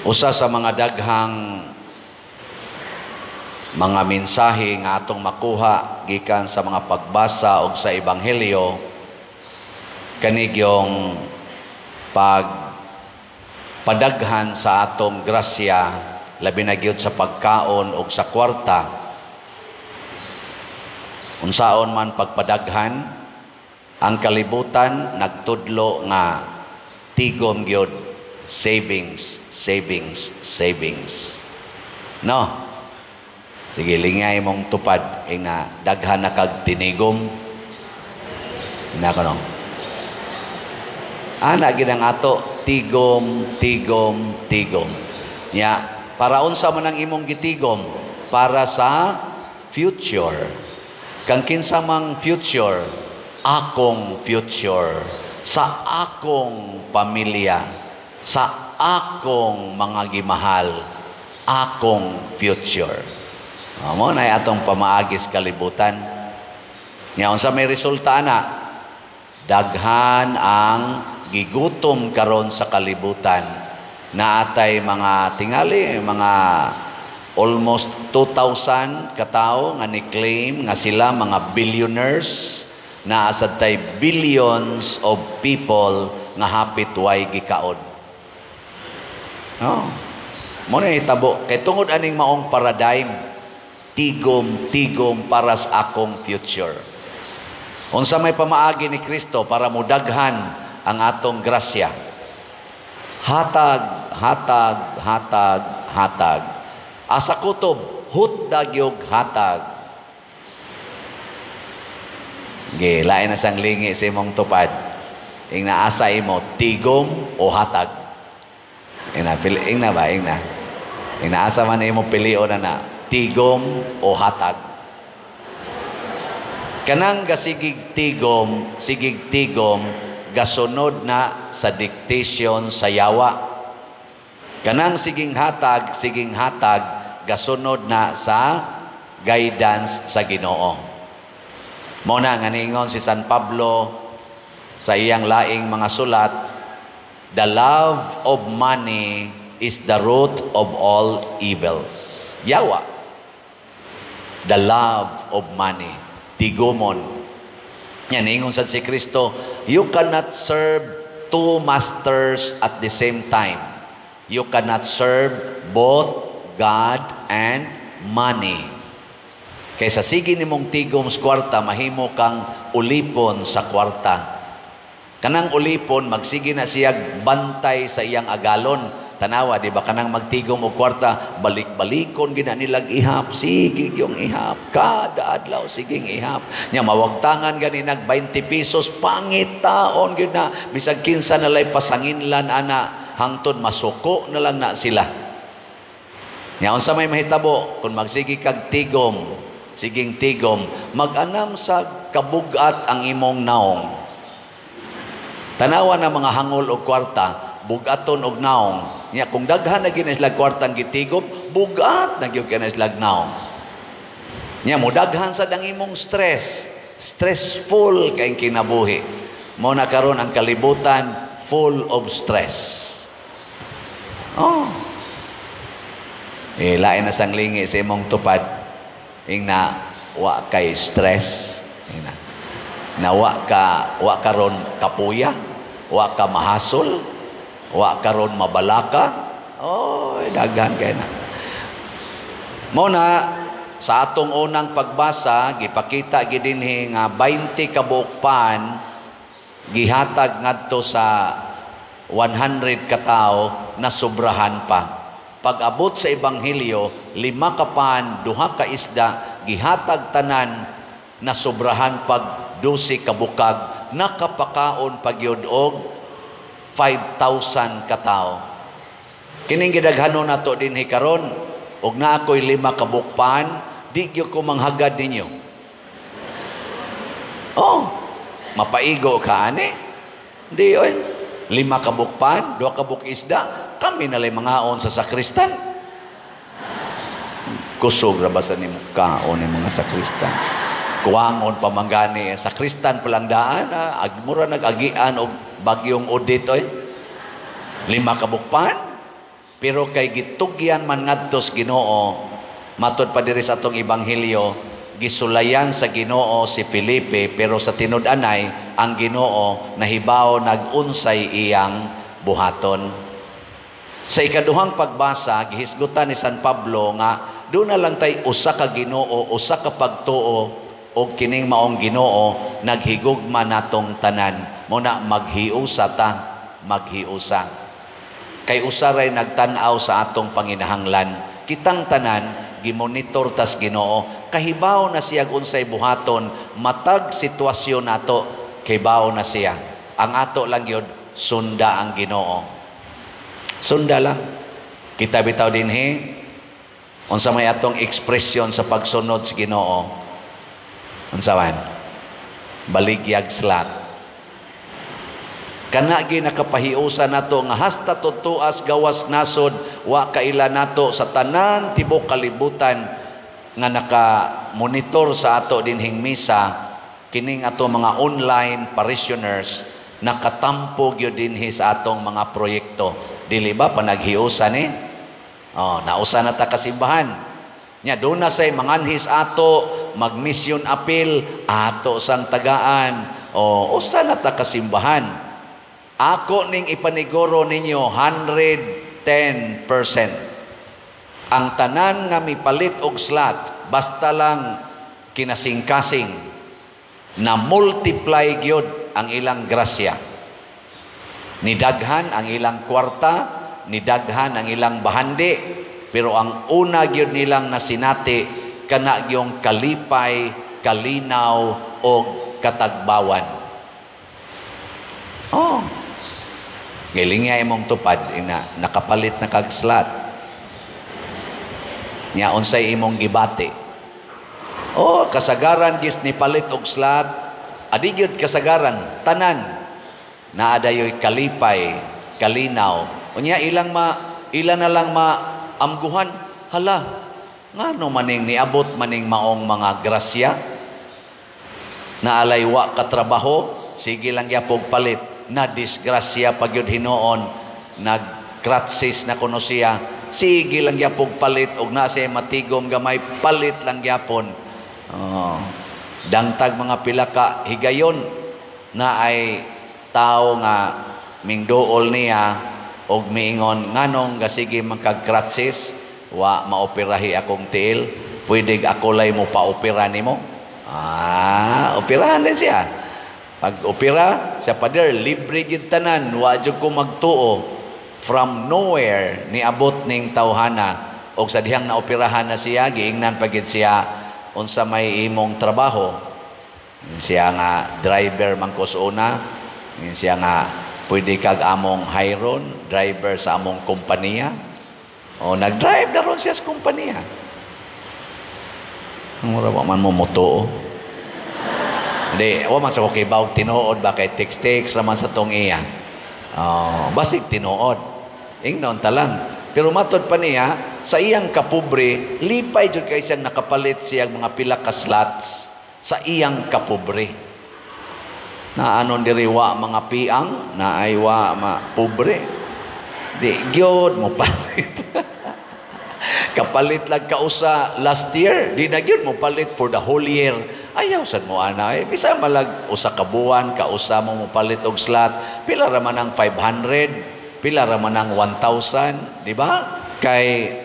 Usa sa mga daghang mga mensahe nga atong makuha gikan sa mga pagbasa og sa ebanghelyo kanig yung pagpadaghan sa atong grasya, labi na gyud sa pagkaon og sa kwarta. Unsaon man pagpadaghan, ang kalibutan nagtudlo nga tigom gyud savings. No? Sige, lingay mong tupad na daghan na kag tinigom. Nako no. Ana gid ang ato tigom. Nya para unsa man ang imong gitigom? Para sa future. Kang kinsa mang future, akong future, sa akong pamilya, sa akong mga gimahal, akong future. Mo na atong pamaagis kalibutan. Nya unsa may resulta na? Daghan ang gigutom karon sa kalibutan. Naatay mga tingali, mga almost 2,000 katao nga ni-claim nga sila mga billionaires, na asad tay billions of people nga hapit way gikaon. Mo na hitabo kay tungod aning maong paradigm, tigom para sa akong future. Unsa may pamaagi ni Kristo para mudaghan ang atong grasya? Hatag. Asa kutob, hutdag yung hatag. Lain na sang lingi sa imong tupad. Ing naasa imo, tigom o hatag. Ing naasa man imo pilion na tigom o hatag. Kanang gasigig tigom, gasunod na sa dictation sa yawa. Kanang siging hatag, gasunod na sa guidance sa Ginoo. Muna nga niingon si San Pablo sa iyang laing mga sulat, the love of money is the root of all evils. Yawa. The love of money. Tigomon. Yan, niingon sa si Kristo, you cannot serve two masters at the same time. You cannot serve both God and money. Kaysa sige nimong tigom sa kwarta, mahimo kang ulipon sa kwarta. Kanang ulipon, magsige na siya bantay sa iyang agalon. Tanawa, di ba? Kanang magtigom o kwarta, balik-balikon, gina nilag ihap. Sige yung ihap. Kada adlaw, siging ihap. Nya, mawagtangan gani nag 20 pesos, pangit taon, gina. Bisag kinsa nalay pasanginlan, ana, hangtod masuko na lang na sila. Nya, unsa may mahitabo, kung magsige kag tigom, siging tigom, mag-anam sa kabugat ang imong naong. Tanawa na mga hangol o kwarta, bugaton og naong. Nya kung daghan na ginislag kwartang gitigom, bugat na gyud ginislag naong. Nya mo daghan sa dang imong stress. Stressful kay kinabuhi. Mao na karon ang kalibutan full of stress. Lain na sang lingi sa imong tupad. Ing na wa kay stress. Na wa karon kapuya, wa ka mahasol, wa karon mabalaka. Daghan kay na. Muna sa atong unang pagbasa gipakita gid dinhi nga 20 ka buok pan gihatag ngadto sa 100 ka tawo na sobrahan pa. Pag-abot sa ebanghelyo, 5 ka pan, 2 ka isda gihatag tanan na sobrahan pag 12 ka bukag, nakapakaon pagyud og 5,000 ka tawo. Kining gidaghanon nato dinhi karon, og na ako'y 5 ka bukpan, di gyud ko manghagad ninyo. Mapaigo ka ani? Di oy. 5 ka bukpan, 2 ka buk isda, kami nalay mangaon sa sakristan. Kusog ra ba sa nimo kaon ni mga sakristan? Kuwangon pamanggani sa sakristan palang daan, agmura nag-agian og bagyong audit oy. 5 ka bukpan, Pero kay gitugyan man ngadto sa Ginoo, matud pa diri sa atong ebanghelyo, gisulayan sa Ginoo si Felipe, pero sa tinud-anay ang Ginoo nahibaw nag-unsay iyang buhaton. Sa ikaduhang pagbasa, gihisgutan ni San Pablo nga doon na lang tay usa ka Ginoo, usa ka pagtuo, o kining maong Ginoo naghigugma natong tanan. Muna maghiusa ta, maghiusa. Kay usaray nagtan-aw sa atong panginahanglan. Kitang tanan gimonitor tas Ginoo. Kahibaw na siya unsay buhaton, matag sitwasyon nato, kahibaw na siya. Ang ato lang yun, sunda ang Ginoo. Sunda lang. Kita bitaw dinhi, unsa may atong ekspresyon sa pagsunod sa Ginoo. Unsa man? Baligyag slat. Kana gi nakapahiusa nato nga hasta tutuas gawas nasod wa kaila nato sa tanan tibok kalibutan nga naka-monitor sa ato dinhing misa, kining ato mga online parishioners nakatampo gyud dinhi sa atong mga proyekto. Dili ba panaghiusa ni? Nausa na ta kasimbahan. Nya doon na say manganhis ato, mag-mission appeal, ato sang tagaan. Usa na ta kasimbahan. Ako ning ipaniguro ninyo 110%. Ang tanan nga mipalit og slot, basta lang kinasing-kasing na multiply gyud ang ilang grasya. Nidaghan ang ilang kwarta, nidaghan ang ilang bahandi, pero ang una gyud nilang nasinati kana gyung kalipay, kalinaw o katagbawan. Giling imong tupad ina nakapalit na kag slot. Nya unsay imong gibati? Kasagaran gis ni palit og slot, adi gyud kasagaran tanan na adayoy kalipay, kalinaw. Unya ila na lang amguhan, hala, ngano maning niabot maning maong mga grasya na alaywa katrabaho, sige lang yapog palit, na disgrasya pagyud hinoon, nagkratsis na kuno siya, sige lang yapog palit, og na siya matigom gamay, palit lang yapon. Dangtag mga pilaka higayon na ay tao nga mingduol niya og miingon nganong gasige magkagkratsis wa maoperahi akong tiil, pwede ako lay mo pa-opera nimo. Operahan din siya. Pag opera sa pader libre gid tanan, wa jud ko magtuo. From nowhere niabot ning tawhana, og sa dihang na operahan na siya, giingnan pa gid siya unsa may imong trabaho. Siya nga driver man ko una, siya nga pwede kag among hiron, driver sa among kompanya. Nag-drive na ron siya sa kompanya. Mura wa man mo moto. Hindi, wa man sa kukibaw, tinuod ba kay text-text raman sa tong iya. Basig tinuod. Ingnon ta lang. Pero matod pa niya, sa iyang kapobre, lipay jud kay siyang nakapalit siyang mga pila ka slots sa iyang kapobre. Na anon diri wa mga piang, na ay wa pobre. Di gyud mo palit. Kapalit lang kausa last year, di na gyud mo palit for the whole year. Ayaw sad mo ana bisa malag usa ka buwan kausa mo palit og slot, pila ra man ang 500, pila ra man ang 1,000, di ba? Kay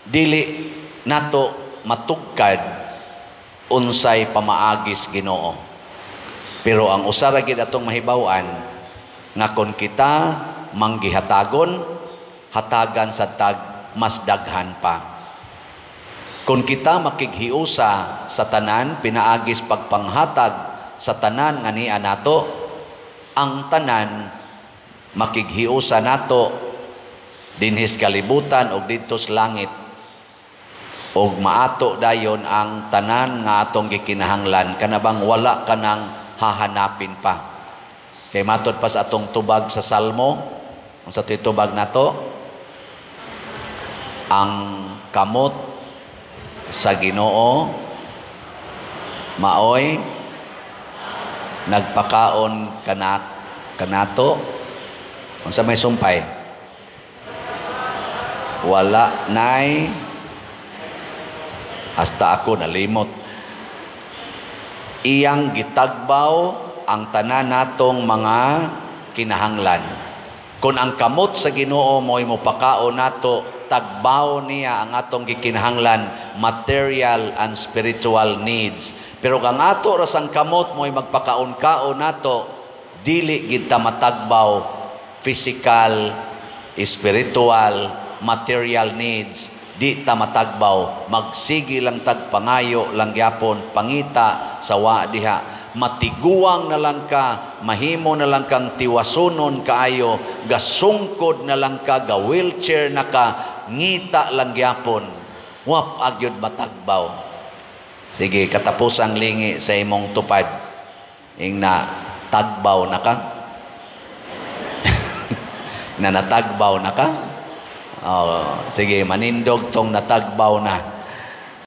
dili nato matugkad unsay pamaagis Ginoo. Pero ang usara gid atong mahibaw-an nga kon kita manggihatagon, hatagan sa tag mas daghan pa. Kung kita makighiusa sa tanan, pinaagis pagpanghatag sa tanan nga niya nato, ang tanan makighiusa nato dinhis kalibutan o dito sa langit, o maato dayon ang tanan nga atong gikinahanglan, kanabang wala ka nang hahanapin pa. Kay matod pa sa atong tubag sa Salmo, kung sa tubag nato, ang kamot sa Ginoo maoy nagpakaon kanato. Unsa may sumpay? Wala nay, hasta ako nalimot. Iyang gitagbaw ang tanan natong mga kinahanglan. Kung ang kamot sa Ginoo mo'y mopakao nato, tagbaw niya ang atong gikinahanglan, material and spiritual needs. Pero kung ato rasang kamot mo'y magpakaon-kaon nato, dili gid ta matagbaw physical, spiritual, material needs. Di ta matagbaw, magsigi lang tagpangayo lang gyapon, pangita sa wa diha. Matiguang na lang ka, mahimo na lang kang tiwasunon kaayo, gasungkod na lang ka, ga wheelchair na ka, ngita lang gyapon, wap agyod matagbaw. Sige, katapusang lingi sa imong tupad, ing na tagbaw na ka, na natagbaw na ka. Oh, sige, manindog tong natagbaw na.